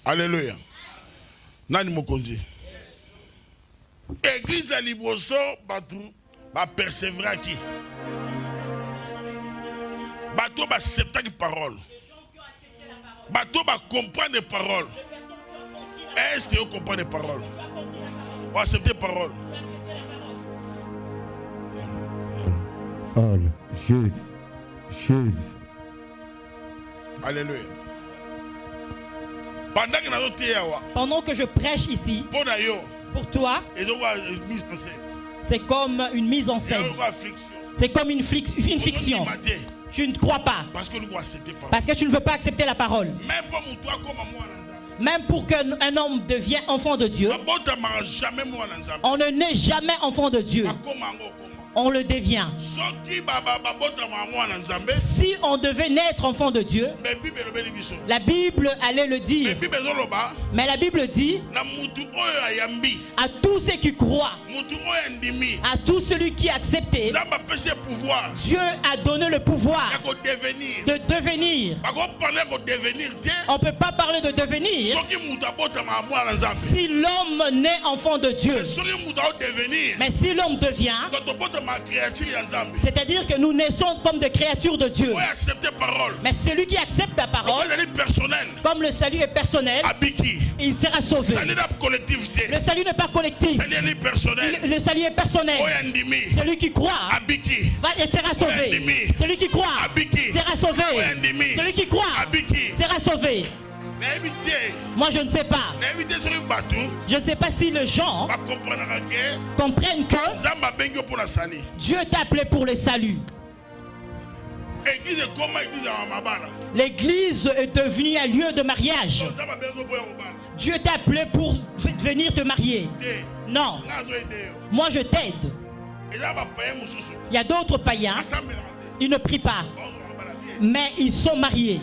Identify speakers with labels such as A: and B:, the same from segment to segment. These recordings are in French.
A: Alléluia. Nani mokonzi. Église à Liboso, va persévérer qui? Bateau va accepter les paroles. Bateau va comprendre les paroles. Est-ce que vous comprenez les paroles? Vous acceptez les paroles?
B: All, Jésus.
A: Alléluia.
C: Pendant que je prêche ici, pour toi, c'est comme une mise en scène. C'est comme une fiction. Tu ne crois pas. Parce que tu ne veux pas accepter la parole. Même pour qu'un homme devienne enfant de Dieu, on ne naît jamais enfant de Dieu. On le devient. Si on devait naître enfant de Dieu, la Bible allait le dire. Mais la Bible dit à tous ceux qui croient, à tout celui qui a accepté, Dieu a donné le pouvoir de devenir. On ne peut pas parler de devenir si l'homme naît enfant de Dieu. Mais si l'homme devient, c'est-à-dire que nous naissons comme des créatures de Dieu. Mais celui qui accepte la parole, comme le salut est personnel, il sera sauvé. Le salut n'est pas collectif. Le salut est personnel. Celui qui croit sera sauvé. Celui qui croit sera sauvé. Celui qui croit sera sauvé. Moi je ne sais pas. Je ne sais pas si les gens comprennent que Dieu t'a appelé pour le salut. L'église est devenue un lieu de mariage. Dieu t'a appelé pour venir te marier. Non. Moi je t'aide. Il y a d'autres païens. Ils ne prient pas. Mais ils sont mariés.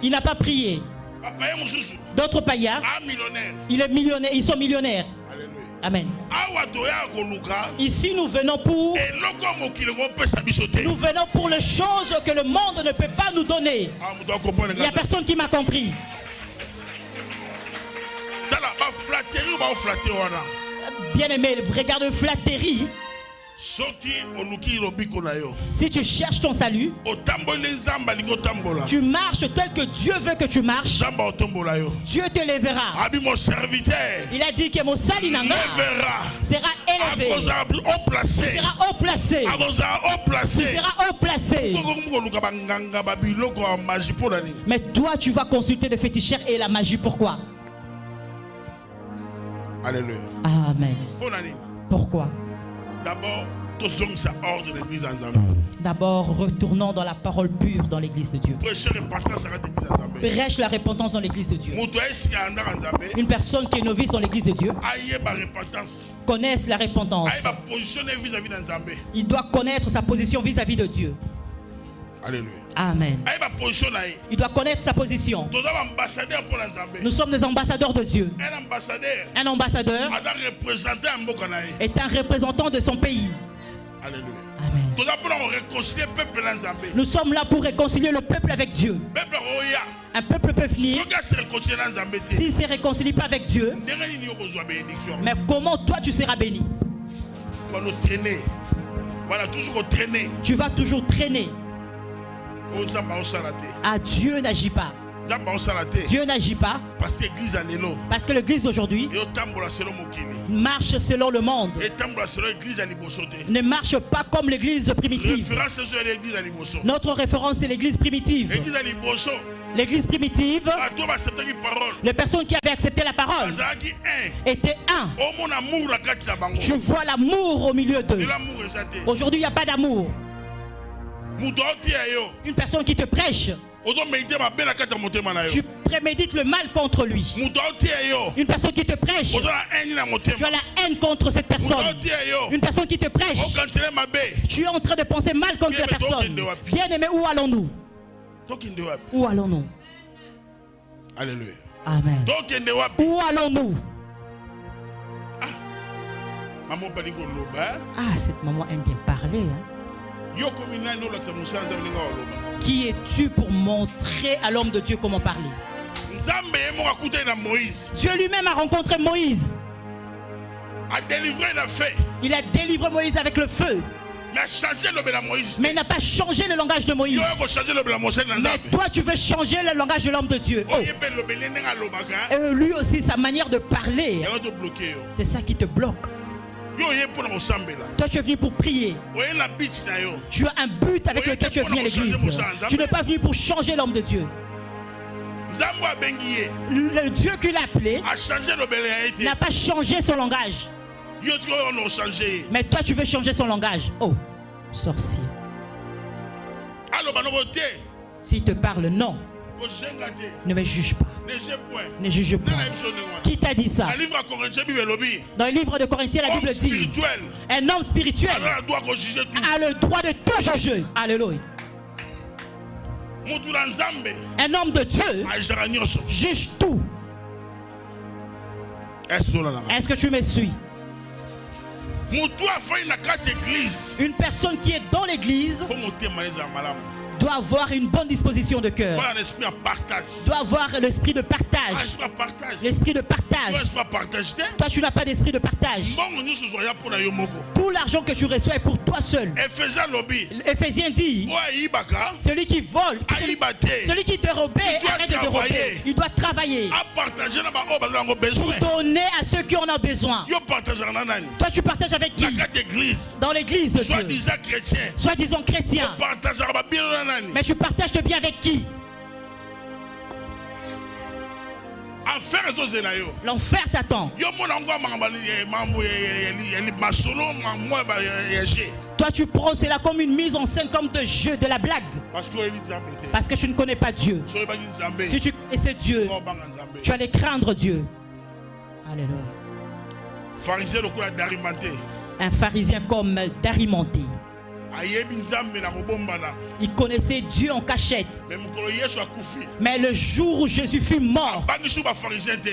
C: Il n'a pas prié. D'autres païens, il est millionnaire, ils sont millionnaires. Amen. Ici nous venons pour les choses que le monde ne peut pas nous donner. Il n'y a personne qui m'a compris. Bien aimé, regarde la flatterie. Si tu cherches ton salut, tu marches tel que Dieu veut que tu marches, Dieu te lèvera. Il a dit que mon salut sera élevé, sera haut placé, sera haut placé. Mais toi tu vas consulter des féticheurs et la magie, pourquoi?
A: Alléluia.
C: Amen. Pourquoi? D'abord, retournons dans la parole pure dans l'église de Dieu. Prêche la repentance dans l'église de Dieu. Une personne qui est novice dans l'église de Dieu connaisse la repentance. Il doit connaître sa position vis-à-vis de Dieu.
A: Alléluia.
C: Amen. Il doit connaître sa position. Nous sommes des ambassadeurs de Dieu. Un ambassadeur est un représentant de son pays.
A: Alléluia.
C: Amen. Nous sommes là pour réconcilier le peuple avec Dieu. Un peuple peut venir s'il ne se réconcilie pas avec Dieu. Mais comment toi tu seras béni? Tu vas toujours traîner. Ah, Dieu n'agit pas. Dieu n'agit pas parce que l'église d'aujourd'hui marche selon le monde, ne marche pas comme l'église primitive. Notre référence c'est l'église primitive. L'église primitive, les personnes qui avaient accepté la parole étaient un. Tu vois l'amour au milieu d'eux. Aujourd'hui il n'y a pas d'amour. Une personne qui te prêche, tu prémédites le mal contre lui. Une personne qui te prêche, tu as la haine contre cette personne. Une personne qui te prêche, tu es en train de penser mal contre la personne. Bien aimé, où allons-nous? Où allons-nous?
A: Alléluia.
C: Amen. Où allons-nous?
A: Maman,
C: ah, cette maman aime bien parler. Hein? Qui es-tu pour montrer à l'homme de Dieu comment parler? Dieu lui-même a rencontré Moïse. Il a délivré Moïse avec le feu. Mais il n'a pas changé le langage de Moïse. Mais toi, tu veux changer le langage de l'homme de Dieu. Oh. Et lui aussi, sa manière de parler, c'est ça qui te bloque. Toi, tu es venu pour prier. Tu as un but avec lequel tu es venu à l'église. Tu n'es pas venu pour changer l'homme de Dieu. Le Dieu qu'il a appelé n'a pas changé son langage. Mais toi, tu veux changer son langage. Oh, sorcier. S'il te parle, non. Ne me juge pas. Ne juge pas. Qui t'a dit ça? Dans le livre de Corinthiens, la Bible dit un homme spirituel a le droit de tout juger. Alléluia. Un homme de Dieu juge tout. Est-ce que tu me suis? Une personne qui est dans l'église doit avoir une bonne disposition de cœur. Doit avoir l'esprit de partage. L'esprit de partage. Toi, tu n'as pas d'esprit de partage. Tout l'argent que tu reçois est pour toi seul. Éphésiens dit celui qui vole, celui qui dérobe, arrête de dérober. Il doit travailler pour donner à ceux qui en ont besoin. Toi, tu partages avec qui? Dans l'église de Dieu. Soi-disant chrétien. Mais tu partages de bien avec qui? L'enfer t'attend. Toi tu prends cela comme une mise en scène, comme de jeu, de la blague. Parce que tu ne connais pas Dieu. Si tu connaissais Dieu, tu allais craindre Dieu. Alléluia. Un pharisien comme d'Arimathée. Il connaissait Dieu en cachette. Mais le jour où Jésus fut mort,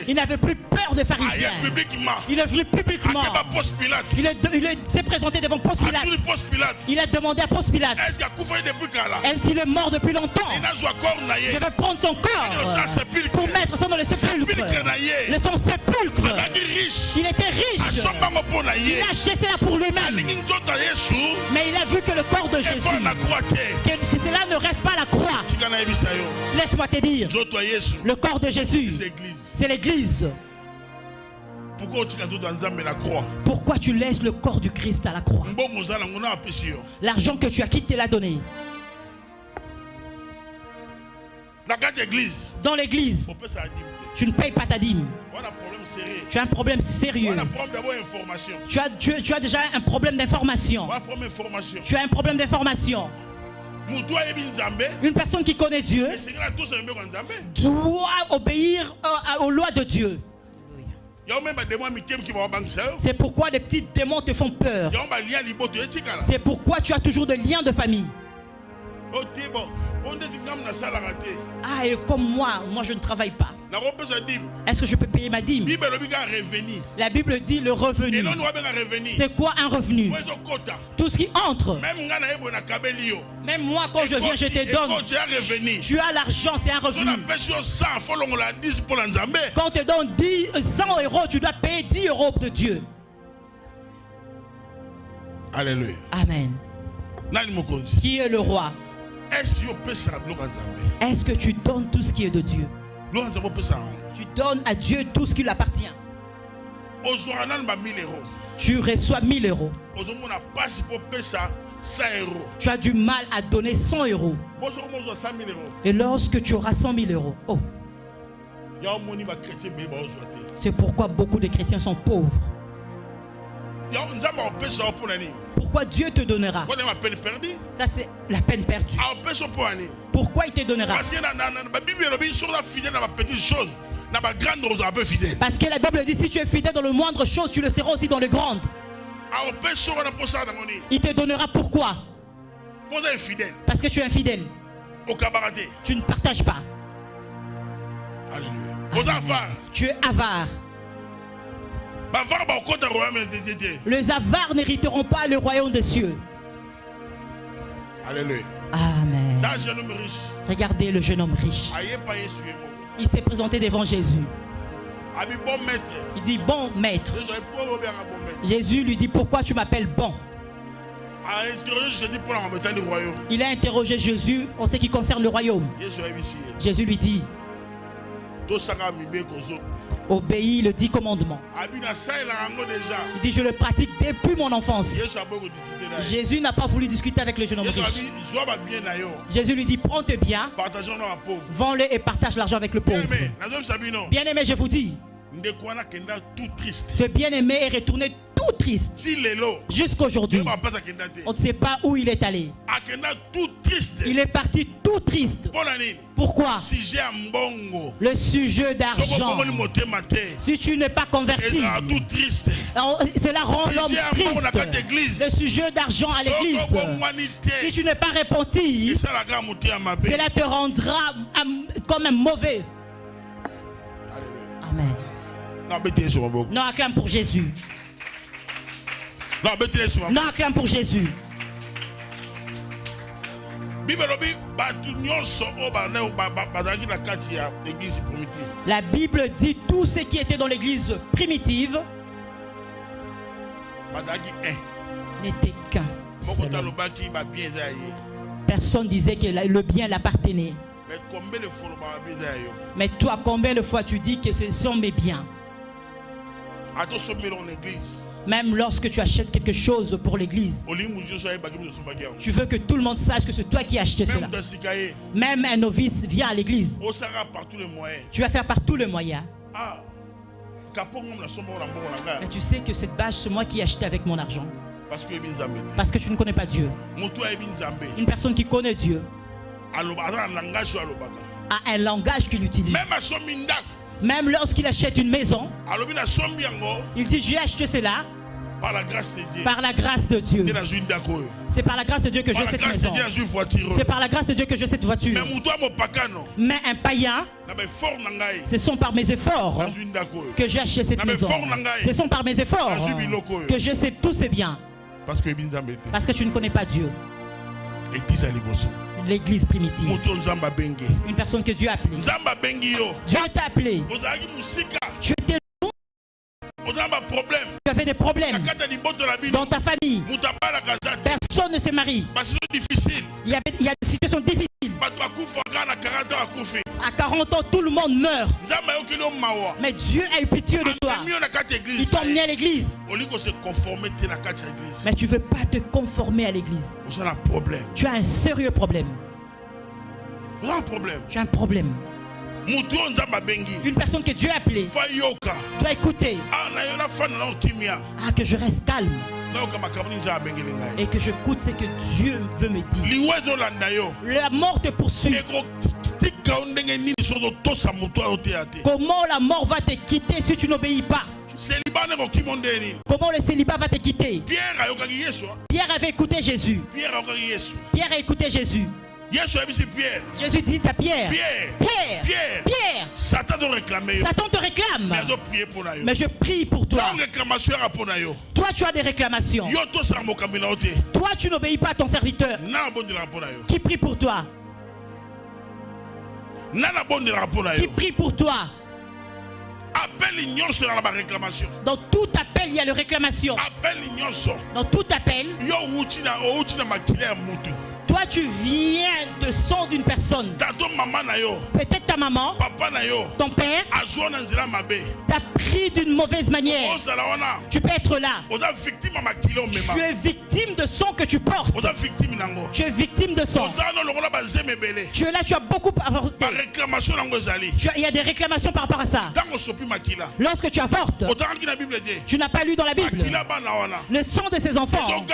C: il n'avait plus peur des pharisiens. Il est venu publiquement. Il s'est présenté devant Ponce Pilate. Il a demandé à Ponce Pilate, est-ce qu'il est mort depuis longtemps? Je vais prendre son corps pour mettre ça dans le sépulcre. Le son sépulcre. Il était riche. Il a acheté cela pour lui-même. Mais il a vu que le corps de Jésus, que cela ne reste pas à la croix. Laisse-moi te dire, le corps de Jésus, c'est l'église. Pourquoi tu laisses le corps du Christ à la croix? L'argent que tu as quitté l'a donné. Dans l'église, tu ne payes pas ta dîme. Tu as un problème sérieux. Tu as déjà un problème d'information. Tu as un problème d'information. Une personne qui connaît Dieu doit obéir aux lois de Dieu. C'est pourquoi les petits démons te font peur. C'est pourquoi tu as toujours des liens de famille. Ah, et comme moi je ne travaille pas. Est-ce que je peux payer ma dîme? La Bible dit le revenu. C'est quoi un revenu? Tout ce qui entre. Même moi quand je viens je te donne. Tu as l'argent, c'est un revenu. Quand on te donne 100 euros, tu dois payer 10 euros de Dieu.
A: Alléluia.
C: Amen. Qui est le roi? Est-ce que tu donnes tout ce qui est de Dieu? Tu donnes à Dieu tout ce qui lui appartient. Tu reçois 1000 euros. Tu as du mal à donner 100 euros. Et lorsque tu auras 100 000 euros, oh, c'est pourquoi beaucoup de chrétiens sont pauvres. Pourquoi Dieu te donnera? Ça c'est la peine perdue. Pourquoi il te donnera? Parce que la Bible dit si tu es fidèle dans le moindre chose, tu le seras aussi dans les grandes. Il te donnera pourquoi? Parce que tu es infidèle. Tu ne partages pas. Tu es avare. Les avares n'hériteront pas le royaume des cieux.
A: Alléluia.
C: Amen. Regardez le jeune homme riche. Il s'est présenté devant Jésus. Il dit bon maître. Jésus lui dit pourquoi tu m'appelles bon? Il a interrogé Jésus en ce qui concerne le royaume. Jésus lui dit obéis le 10 commandements. Il dit je le pratique depuis mon enfance. Jésus n'a pas voulu discuter avec le jeune homme riche. Jésus lui dit prends tes biens, vends-les et partage l'argent avec le pauvre. Bien aimé, je vous dis, ce bien-aimé est retourné tout triste. Jusqu'aujourd'hui, on ne sait pas où il est allé. Il est parti tout triste. Pourquoi? Le sujet d'argent. Si tu n'es pas converti, cela rend l'homme triste. Le sujet d'argent à l'église. Si tu n'es pas repenti, cela te rendra comme un mauvais. Amen. Non, acclame pour Jésus. Non, acclame pour Jésus. La Bible dit tout ce qui était dans l'église primitive n'était qu'un seul. Personne disait que le bien l'appartenait. Mais toi, combien de fois tu dis que ce sont mes biens? Même lorsque tu achètes quelque chose pour l'église, tu veux que tout le monde sache que c'est toi qui as acheté cela. Même un novice vient à l'église, tu vas faire par tous les moyens. Mais tu sais que cette bâche, c'est moi qui ai acheté avec mon argent. Parce que tu ne connais pas Dieu. Une personne qui connaît Dieu a un langage qu'il utilise. Même lorsqu'il achète une maison, il dit j'ai acheté cela par la grâce de Dieu. Par la grâce de Dieu. C'est par la grâce de Dieu que j'ai cette maison. C'est par la grâce de Dieu que j'ai cette voiture. Mais un païen, ce sont par mes efforts que j'ai acheté cette maison. Ce sont par mes efforts que je sais tous ces biens. Parce que tu ne connais pas Dieu. L'église primitive. Une personne que Dieu a appelée. Dieu t'a appelé. Tu étais loin. Tu avais des problèmes dans ta famille. Personne ne se marie. Il y a des situations difficiles. À 40 ans, tout le monde meurt. Mais Dieu a eu pitié de toi. Il t'a emmené à l'église. Mais tu ne veux pas te conformer à l'église. Tu as un sérieux problème. Tu as un problème. Une personne que Dieu a appelée doit écouter. Que je reste calme et que j'écoute ce que Dieu veut me dire. La mort te poursuit. Comment la mort va te quitter si tu n'obéis pas? Comment le célibat va te quitter? Pierre avait écouté Jésus. Pierre a écouté Jésus. Jésus dit à Pierre, Pierre, Satan te réclame. Mais je prie pour toi. Toi, tu as des réclamations. Toi, tu n'obéis pas à ton serviteur. Qui prie pour toi? Qui prie pour toi? Dans tout appel, il y a la réclamation. Dans tout appel, toi tu viens de son d'une personne. Peut-être ta maman, ton père t'a pris d'une mauvaise manière. Tu peux être là. Tu es victime de son que tu portes. Tu es victime de son. Tu es là, tu as beaucoup apporté. Il y a des réclamations par rapport à ça. Lorsque tu avortes, tu n'as pas lu dans la Bible. Le sang de ces enfants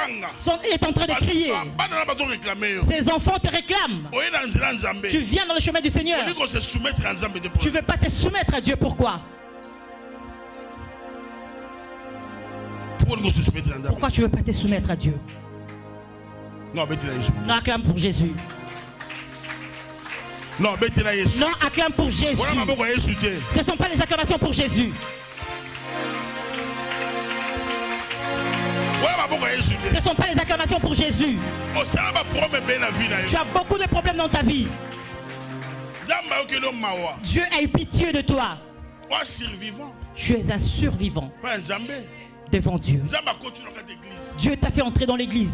C: est en train de crier. Ces enfants te réclament. Tu viens dans le chemin du Seigneur. Tu ne veux pas te soumettre à Dieu. Pourquoi? Pourquoi tu ne veux pas te soumettre à Dieu? Non, acclame pour Jésus. Non, acclame pour Jésus. Ce ne sont pas les acclamations pour Jésus. Ce ne sont pas les acclamations pour Jésus. Tu as beaucoup de problèmes dans ta vie. Dieu a eu pitié de toi. Tu es un survivant devant Dieu. Dieu t'a fait entrer dans l'église.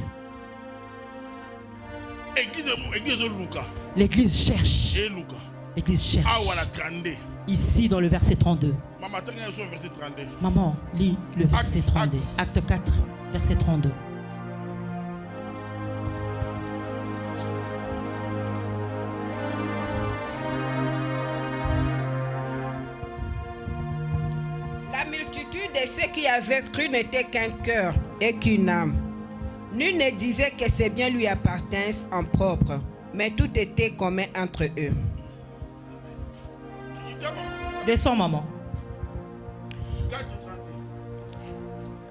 C: L'église cherche. L'église cherche. Ici dans le verset 32. Maman, lis le verset 32. Acte 4, verset 32.
D: La multitude de ceux qui avaient cru n'était qu'un cœur et qu'une âme. Nul ne disait que ses biens lui appartinssent en propre, mais tout était commun entre eux.
C: Descends, maman.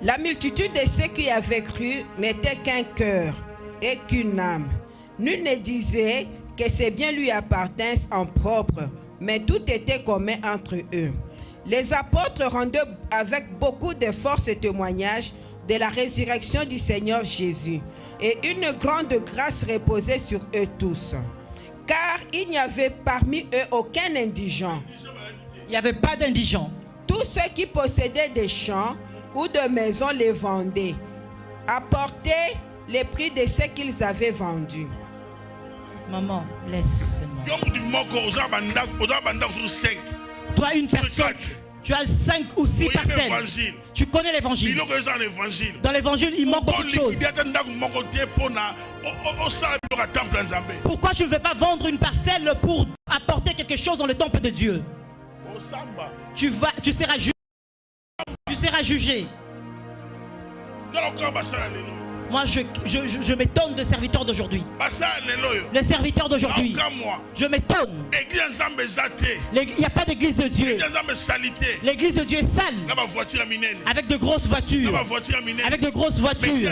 D: La multitude de ceux qui avaient cru n'était qu'un cœur et qu'une âme. Nul ne disait que ses biens lui appartinssent en propre, mais tout était commun entre eux. Les apôtres rendaient avec beaucoup de force le témoignage de la résurrection du Seigneur Jésus, et une grande grâce reposait sur eux tous. Car il n'y avait parmi eux aucun indigent.
C: Il n'y avait pas d'indigents.
D: Tous ceux qui possédaient des champs ou de maisons les vendaient, apportaient les prix de ce qu'ils avaient vendu.
C: Maman, laisse-moi. Toi, une personne, tu as 5 ou 6 parcelles. Tu connais l'évangile. Dans l'évangile, il manque beaucoup de choses. Pourquoi tu ne veux pas vendre une parcelle pour apporter quelque chose dans le temple de Dieu? Tu seras jugé. Tu seras jugé. Moi, je m'étonne de serviteurs d'aujourd'hui. Les serviteurs d'aujourd'hui, je m'étonne. Il n'y a pas d'église de Dieu. L'église de Dieu est sale. Avec de grosses voitures. Avec de grosses voitures.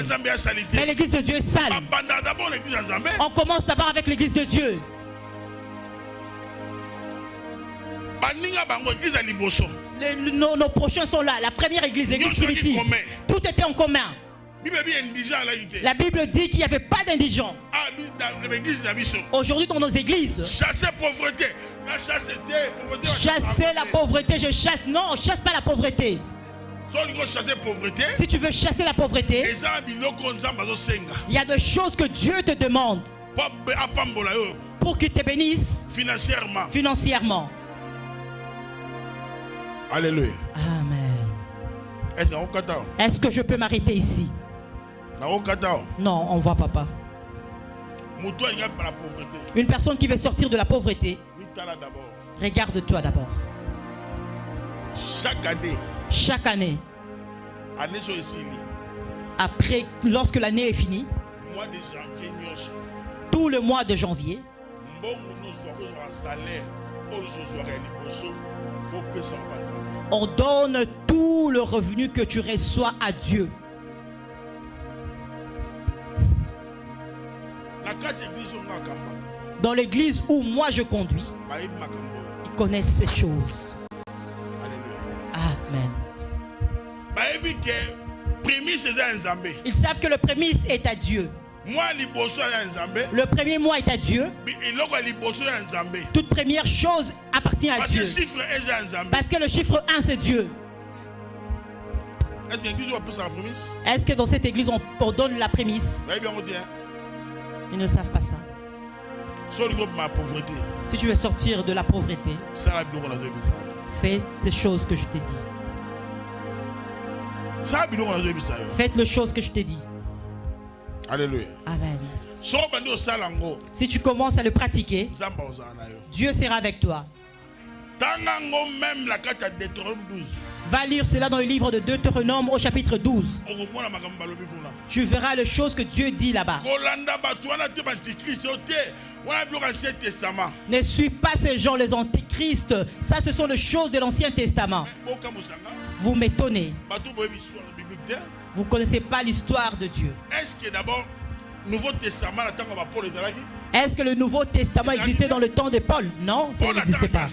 C: Mais l'église de Dieu est sale. On commence d'abord avec l'église de Dieu. Nos prochains sont là. La première église, l'église primitive. Tout était en commun. La Bible dit qu'il n'y avait pas d'indigents. Aujourd'hui dans nos églises, chasser la pauvreté, je chasse. Non, chasse pas la pauvreté. Si tu veux chasser la pauvreté, il y a des choses que Dieu te demande pour qu'il te bénisse financièrement.
A: Alléluia.
C: Amen. Est-ce que je peux m'arrêter ici? Non, on voit papa. Une personne qui veut sortir de la pauvreté, regarde-toi d'abord. Chaque année, après, lorsque l'année est finie, tout le mois de janvier, on donne tout le revenu que tu reçois à Dieu. Dans l'église où moi je conduis, ils connaissent ces choses. Amen. Ils savent que le prémisse est à Dieu. Le premier mois est à Dieu. Toute première chose appartient à Dieu. Parce que le chiffre 1 c'est Dieu. Est-ce que dans cette église on donne la prémisse? Ils ne savent pas ça. Si tu veux sortir de la pauvreté, fais ces choses que je t'ai dit. Faites les choses que je t'ai dit.
A: Alléluia.
C: Amen. Si tu commences à le pratiquer, Dieu sera avec toi. Va lire cela dans le livre de Deutéronome au chapitre 12. Tu verras les choses que Dieu dit là-bas. Ne suis pas ces gens, les antéchrists. Ça, ce sont les choses de l'Ancien Testament. Vous m'étonnez. Vous ne connaissez pas l'histoire de Dieu.
A: Est-ce que d'abord, Nouveau Testament,
C: est-ce que le Nouveau Testament existait dans le temps de Paul? Non, ça n'existait pas.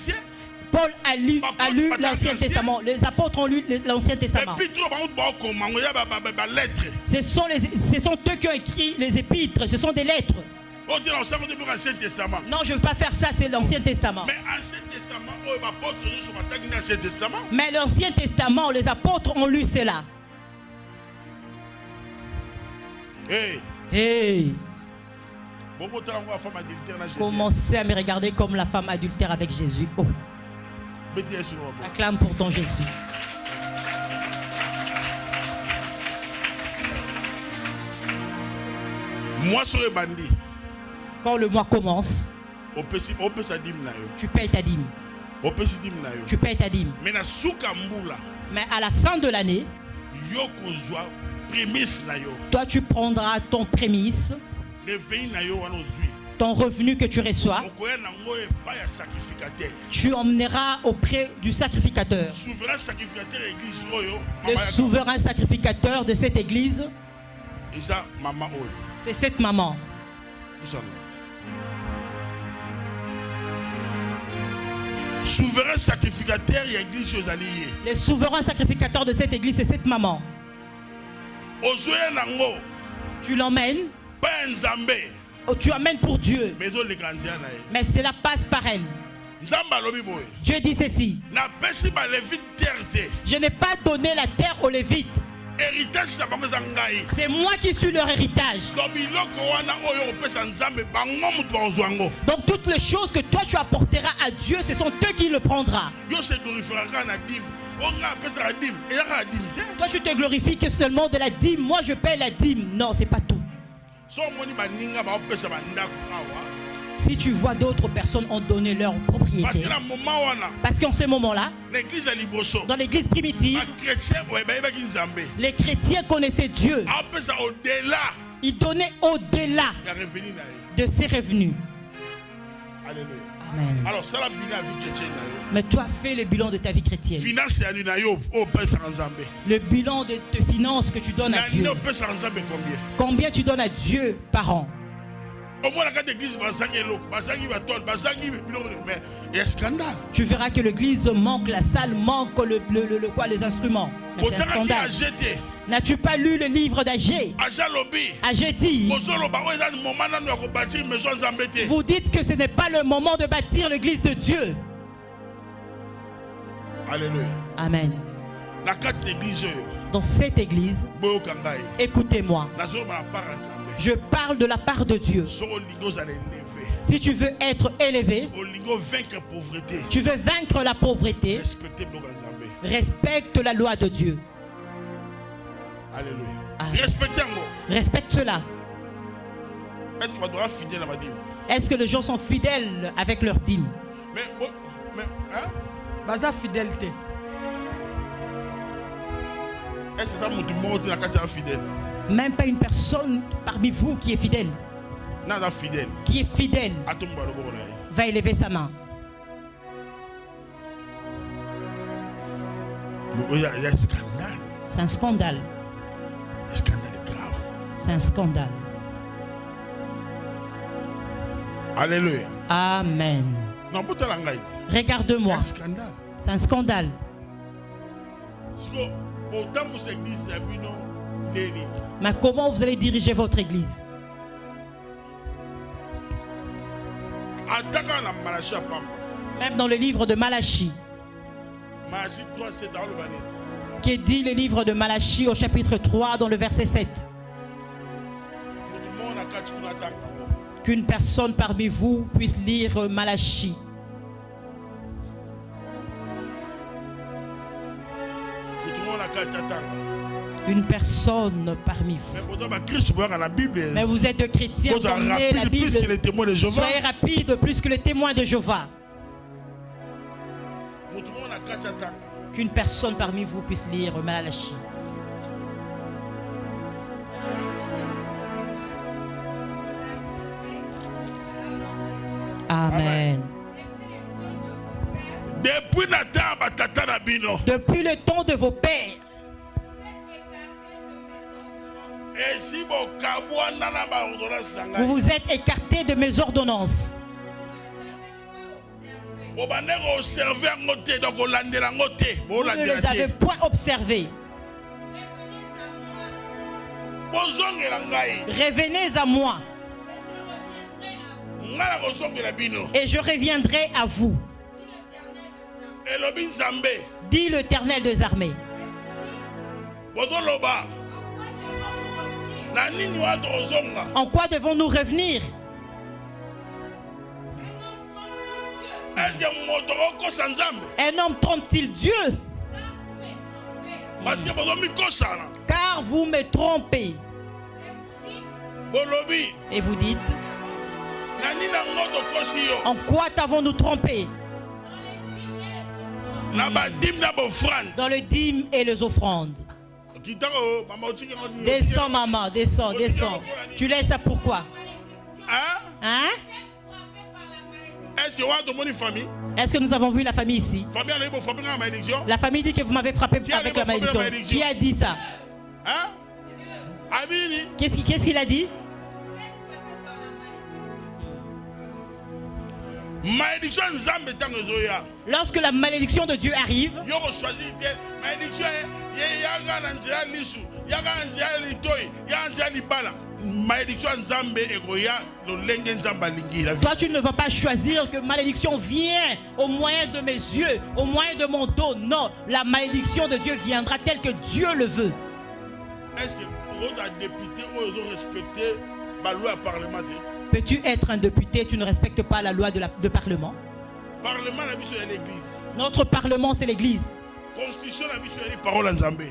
C: Paul a lu l'Ancien Testament. Les apôtres ont lu l'Ancien Testament. Ce sont eux qui ont écrit les épîtres. Ce sont des lettres. Non, je ne veux pas faire ça, c'est l'Ancien Testament. Mais l'Ancien Testament, les apôtres ont lu cela. Hey. Commencez à me regarder comme la femme adultère avec Jésus. Oh. Acclame pour ton Jésus. Quand le mois commence, tu payes ta dîme. Tu payes ta dîme. Mais à la fin de l'année, toi tu prendras ton prémisse, ton revenu que tu reçois, tu emmèneras auprès du sacrificateur. Le souverain sacrificateur de cette église, c'est cette maman.
A: Souverain sacrificateur, il y a église aux alliés.
C: Le souverain sacrificateur de cette église, c'est cette maman. Tu l'emmènes. Tu amènes pour Dieu. Mais cela passe par elle. Dieu dit ceci: je n'ai pas donné la terre aux Lévites. C'est moi qui suis leur héritage. Donc toutes les choses que toi tu apporteras à Dieu, ce sont eux qui le prendront. Toi tu te glorifies que seulement de la dîme. Moi je paye la dîme. Non, c'est pas tout. Si tu vois d'autres personnes ont donné leur propriété, parce qu'en ce moment-là, dans l'église primitive, les chrétiens connaissaient Dieu. Ils donnaient au-delà de ses revenus. Amen. Mais toi fais le bilan de ta vie chrétienne. Le bilan de tes finances que tu donnes à Dieu. Combien tu donnes à Dieu par an? Tu verras que l'église manque, la salle manque, les instruments. Mais c'est un scandale. N'as-tu pas lu le livre d'Agé? Agé dit: vous dites que ce n'est pas le moment de bâtir l'église de Dieu.
A: Alléluia.
C: Amen. Dans cette église, écoutez-moi. Je parle de la part de Dieu. Si tu veux être élevé, tu veux vaincre la pauvreté, respecte la loi de Dieu.
A: Alléluia.
C: Respecte cela. Est-ce que les gens sont fidèles avec leur dîme?
D: Baza fidélité.
A: Est-ce que fidèle?
C: Même pas une personne parmi vous qui est fidèle. Qui est fidèle va élever sa main. C'est un scandale. C'est un scandale.
A: Alléluia.
C: Amen. Regarde-moi. C'est un scandale. Mais comment vous allez diriger votre église? Même dans le livre de Malachie, qui dit le livre de Malachie au chapitre 3 dans le verset 7, qu'une personne parmi vous puisse lire Malachie. Une personne parmi vous. Mais vous êtes de chrétiens, vous emmenez la Bible. Soyez rapide plus que les témoins de Jéhovah. Qu'une personne parmi vous puisse lire Malachie. Amen. Depuis le temps de vos pères, vous vous êtes écartés de mes ordonnances. Vous ne les avez point observés. Revenez à moi. Et je reviendrai à vous. Dit l'Éternel des armées. En quoi devons-nous revenir? Un homme trompe-t-il Dieu? Car vous me trompez. Et vous dites, en quoi t'avons-nous trompé? Dans le dîme et les offrandes. Descends, maman, descends, descends. Tu laisses ça pourquoi? Hein? Est-ce que nous avons vu la famille ici? La famille dit que vous m'avez frappé avec la malédiction. Qui a dit ça? Qu'est-ce qu'il a dit? Lorsque la malédiction de Dieu arrive, toi tu ne vas pas choisir que malédiction vient au moyen de mes yeux, au moyen de mon dos. Non, la malédiction de Dieu viendra telle que Dieu le veut.
A: Est-ce que vous êtes député ou vous respectez la loi parlementaire?
C: Peux-tu être un député, tu ne respectes pas la loi de Parlement? Notre Parlement, c'est l'Église.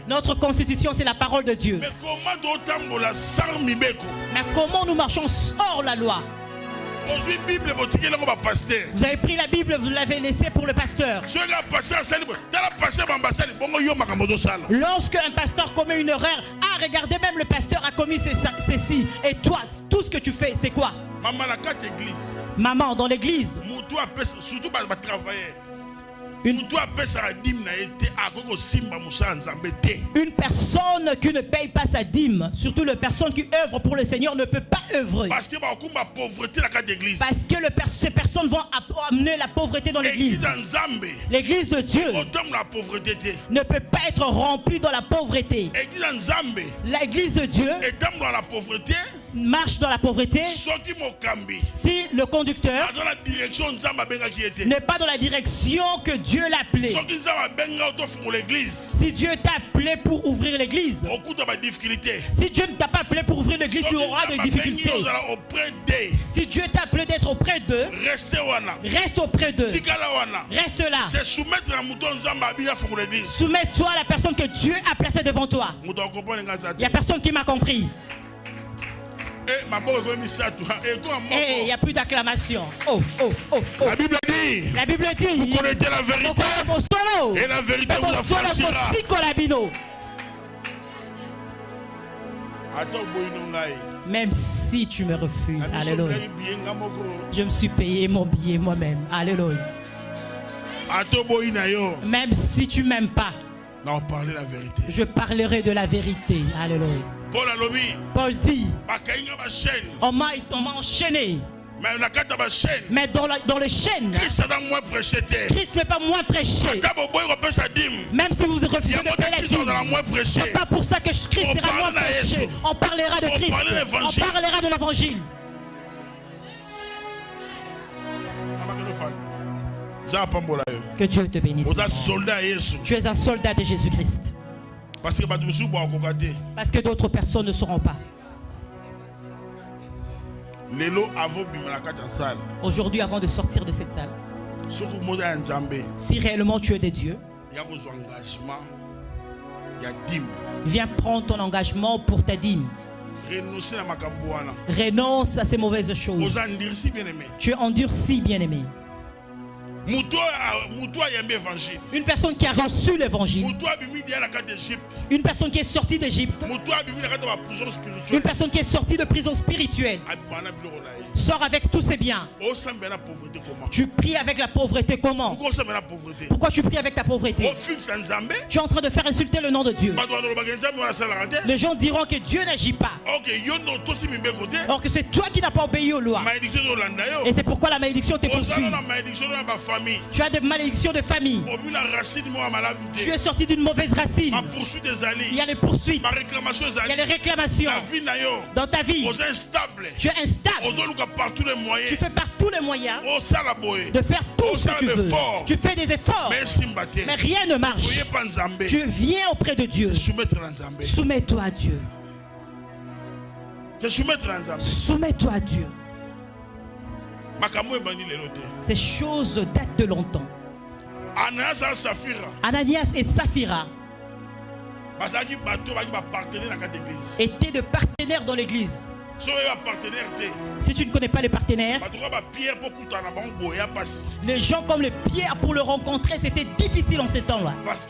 C: Notre constitution, c'est la parole de Dieu. Mais comment nous marchons hors la loi? Vous avez pris la Bible, vous l'avez laissée pour le pasteur. Lorsque un pasteur commet une erreur, regardez, même le pasteur a commis ceci. Et toi, tout ce que tu fais, c'est quoi? Maman, dans l'église, une personne qui ne paye pas sa dîme, surtout la personne qui œuvre pour le Seigneur, ne peut pas œuvrer. Parce que ces personnes vont amener la pauvreté dans l'église. L'église de Dieu ne peut pas être remplie dans la pauvreté. L'église de Dieu marche dans la pauvreté si le conducteur n'est pas dans la direction que Dieu l'a appelé. Si Dieu t'a appelé pour ouvrir l'église, si Dieu ne t'a pas appelé pour ouvrir l'église, tu auras des difficultés. Si Dieu t'a appelé d'être auprès d'eux, reste auprès d'eux. Reste là. Soumets-toi à la personne que Dieu a placée devant toi. Il n'y a personne qui m'a compris. Il n'y a plus d'acclamation.
A: La Bible dit, vous connaissez la vérité, et la vérité vous affranchira.
C: Même si tu me refuses, alléluia, je me suis payé mon billet moi-même, alléluia. Même si tu ne m'aimes pas, je parlerai de la vérité, alléluia. Paul dit, on m'a enchaîné. Mais dans les chaînes, Christ n'est pas moins prêché. Même si vous refusez de payer la dîme, ce n'est pas pour ça que Christ sera moins prêché. On parlera de Christ, on parlera de l'évangile. Que Dieu te bénisse. Tu es un soldat de Jésus-Christ. Parce que d'autres personnes ne sauront pas. Aujourd'hui, avant de sortir de cette salle, si réellement tu es de Dieu, viens prendre ton engagement pour ta dîme. Renonce à ces mauvaises choses. Tu es endurci, bien-aimé. Une personne qui a reçu l'évangile, une personne qui est sortie d'Égypte, une personne qui est sortie de prison spirituelle, sort avec tous ses biens. Tu pries avec la pauvreté comment? Pourquoi tu pries avec ta pauvreté? Tu es en train de faire insulter le nom de Dieu. Les gens diront que Dieu n'agit pas. Or que c'est toi qui n'as pas obéi aux lois. Et c'est pourquoi la malédiction te poursuit. Tu as des malédictions de famille. Tu es sorti d'une mauvaise racine. Il y a les poursuites. Il y a les réclamations. Dans ta vie, tu es instable. Tu fais par tous les moyens de faire tout ce que tu veux. Tu fais des efforts, mais rien ne marche. Tu viens auprès de Dieu. Soumets-toi à Dieu. Soumets-toi à Dieu. Ces choses datent de longtemps. Ananias et Saphira étaient de partenaires dans l'église. Si tu ne connais pas les partenaires, les gens comme les Pierre, pour le rencontrer, c'était difficile en ces temps-là. Parce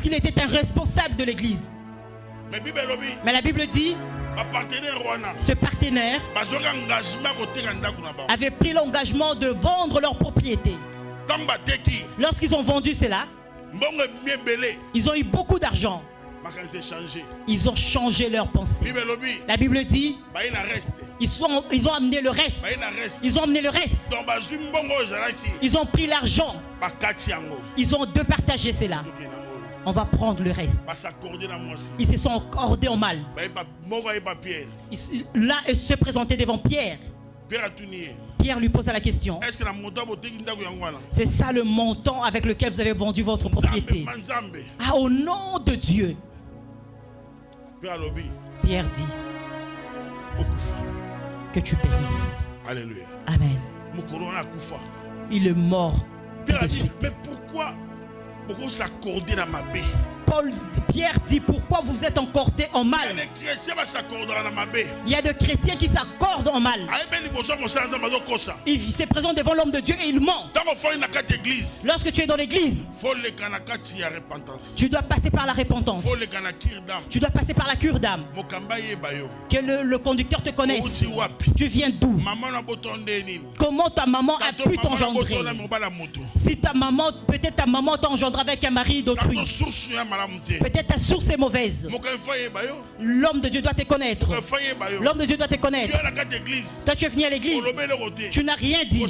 C: qu'il était un responsable de l'église. Mais la Bible dit, ce partenaire avait pris l'engagement de vendre leur propriété. Lorsqu'ils ont vendu cela, ils ont eu beaucoup d'argent. Ils ont changé leur pensée. La Bible dit, ils ont amené le reste. Ils ont amené le reste. Ils ont pris l'argent. Ils ont départagé cela. On va prendre le reste. Ils se sont accordés en mal. Là, ils se présentaient devant Pierre. Pierre lui posa la question. C'est ça le montant avec lequel vous avez vendu votre propriété? Ah, au nom de Dieu. Pierre dit que tu périsses.
A: Alléluia.
C: Amen. Il est mort tout de suite.
A: Mais pourquoi s'accorder dans ma baie?
C: Pierre dit, pourquoi vous êtes accordés en mal? Il y a des chrétiens qui s'accordent en mal. Il se présente devant l'homme de Dieu et il ment. Lorsque tu es dans l'église, tu dois passer par la repentance. Tu dois passer par la cure d'âme. Que le conducteur te connaisse. Tu viens d'où? Comment ta maman a pu t'engendrer? Si ta maman, peut-être ta maman t'a engendré avec un mari d'autrui. Peut-être ta source est mauvaise. L'homme de Dieu doit te connaître. L'homme de Dieu doit te connaître. Toi, tu es venu à l'église. Tu n'as rien dit.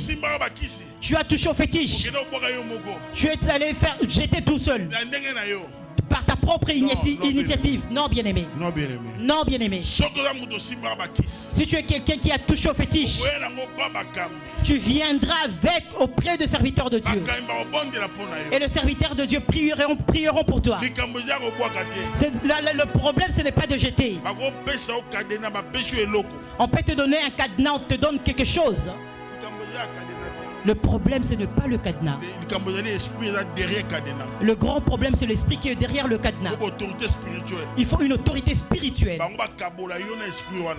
C: Tu as touché au fétiche. Tu es allé faire jeter tout seul. Par ta propre initiative. Non, bien-aimé. Non, bien-aimé. Si tu es quelqu'un qui a touché au fétiche, tu viendras auprès de serviteurs de Dieu. Et les serviteurs de Dieu prieront pour toi. Le problème, ce n'est pas de jeter. On peut te donner un cadenas, on te donne quelque chose. Le problème, ce n'est pas le cadenas. Le grand problème, c'est l'esprit qui est derrière le cadenas. Il faut une autorité spirituelle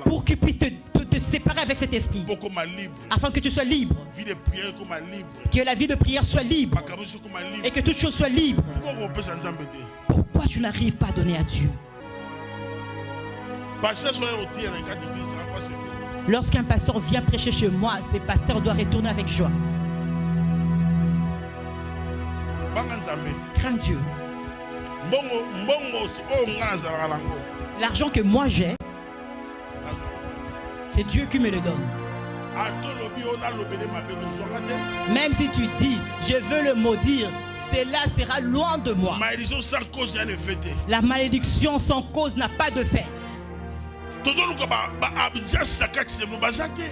C: pour qu'il puisse te séparer avec cet esprit, afin que tu sois libre, que la vie de prière soit libre et que toute chose soit libre. Pourquoi tu n'arrives pas à donner à Dieu? Lorsqu'un pasteur vient prêcher chez moi, ce pasteur doit retourner avec joie. Crains Dieu. L'argent que moi j'ai, c'est Dieu qui me le donne. Même si tu dis, je veux le maudire, cela sera loin de moi. La malédiction sans cause n'a pas de fait.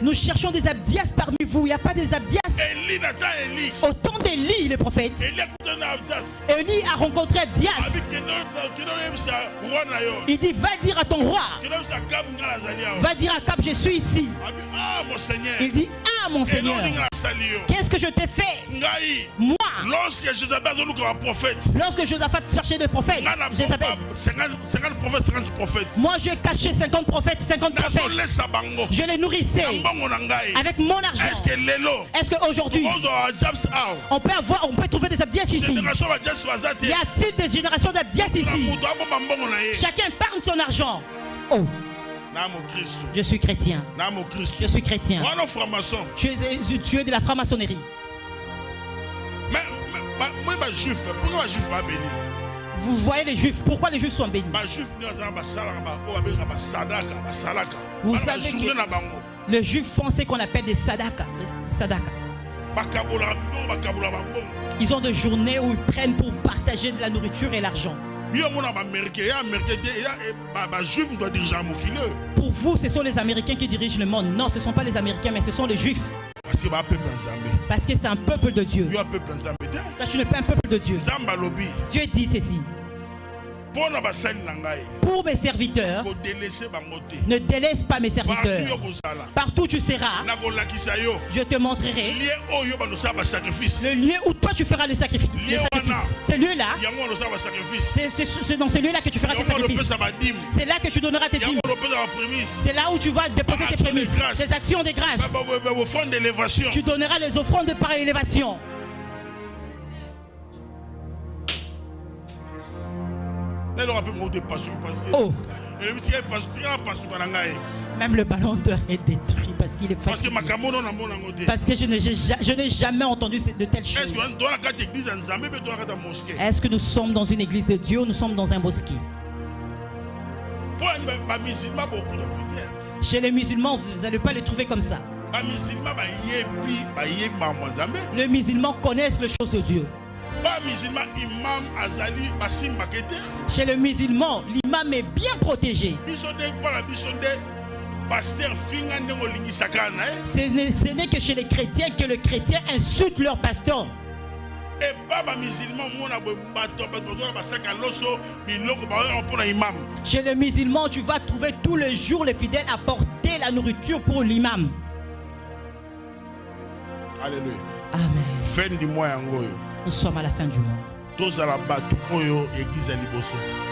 C: Nous cherchons des abdias parmi vous. Il n'y a pas des abdias. Au temps d'Élie, le prophète, Élie a rencontré Abdias. Il dit, va dire à ton roi, va dire à Cap, je suis ici. Il dit, ah mon Seigneur, qu'est-ce que je t'ai fait? Moi, lorsque Josaphat cherchait des prophètes, moi j'ai caché 50 prophètes, 50 prophètes. Je les nourrissais avec mon argent. Est-ce qu'aujourd'hui on peut trouver des abdias ici? Y a-t-il des générations d'abdias ici? Chacun parle son argent. Oh, je suis chrétien. Je suis chrétien. Tu es de la franc-maçonnerie. Vous voyez les juifs, pourquoi les juifs sont bénis? Vous savez que les juifs font ce qu'on appelle des sadaka. Ils ont des journées où ils prennent pour partager de la nourriture et l'argent. Pour vous, ce sont les Américains qui dirigent le monde. Non, ce ne sont pas les Américains, mais ce sont les Juifs. Parce que c'est un peuple de Dieu. Toi, tu n'es pas un peuple de Dieu. Dieu dit ceci. Pour mes serviteurs, ne délaisse pas mes serviteurs. Partout où tu seras, je te montrerai le lieu où toi tu feras le sacrifice. Ce lieu-là, c'est dans ce lieu-là que tu feras tes sacrifices. C'est là que tu donneras tes dîmes. C'est là où tu vas déposer tes prémices, tes actions de grâce. Tu donneras les offrandes par élévation. Oh. Même le ballon d'or est détruit parce qu'il est fatigué. Parce que je n'ai jamais entendu de telles choses. Est-ce que nous sommes dans une église de Dieu ou nous sommes dans un mosquée? Chez les musulmans, vous n'allez pas les trouver comme ça. Les musulmans connaissent les choses de Dieu. Chez le musulman, l'imam est bien protégé. Ce n'est que chez les chrétiens que le chrétien insulte leur pasteur. Chez les musulmans, tu vas trouver tous les jours les fidèles apporter la nourriture pour l'imam.
A: Alléluia.
C: Amen.
A: Fin du mois.
C: Nous sommes à la fin du mois.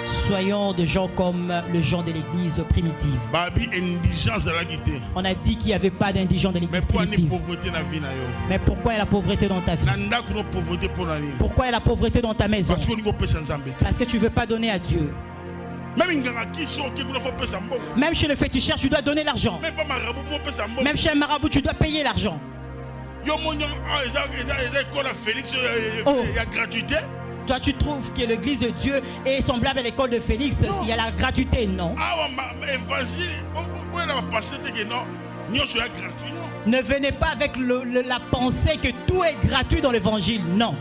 C: Soyons des gens comme les gens de l'église primitive. On a dit qu'il n'y avait pas d'indigents de l'église primitive. Mais pourquoi est la pauvreté dans ta vie? Pourquoi est la pauvreté dans ta maison? Parce que tu ne veux pas donner à Dieu. Même chez le féticheur, tu dois donner l'argent. Même chez un marabout, tu dois payer l'argent. Oh. Toi, tu trouves que l'église de Dieu est semblable à l'école de Félix? Non. Il y a la gratuité, non? Ne venez pas avec la pensée que tout est gratuit dans l'évangile, non.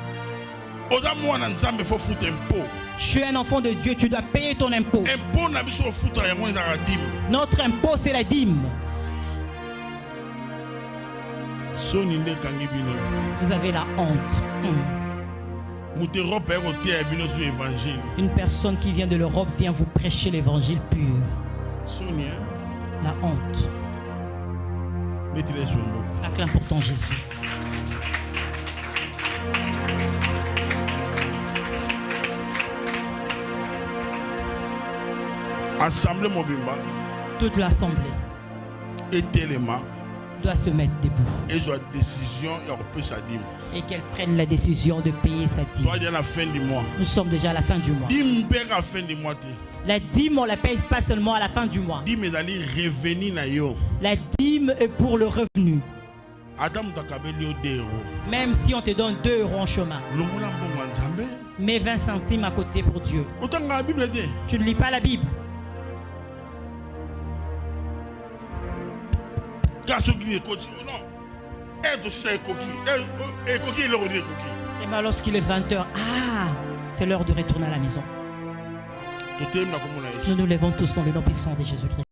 C: Tu es un enfant de Dieu, tu dois payer ton impôt. Notre impôt, c'est la dîme. Vous avez la honte. Une personne qui vient de l'Europe vient vous prêcher l'évangile pur. La honte. Acclame pour ton Jésus. Toute l'assemblée doit se mettre debout et qu'elle prenne la décision de payer sa dîme. Nous sommes déjà à la fin du mois. La dîme, on ne la paye pas seulement à la fin du mois. La dîme est pour le revenu. Même si on te donne 2 euros en chemin, mets 20 centimes à côté pour Dieu. Tu ne lis pas la Bible. C'est mal lorsqu'il est 20h. Ah, c'est l'heure de retourner à la maison. Nous nous levons tous dans le nom puissant de Jésus-Christ.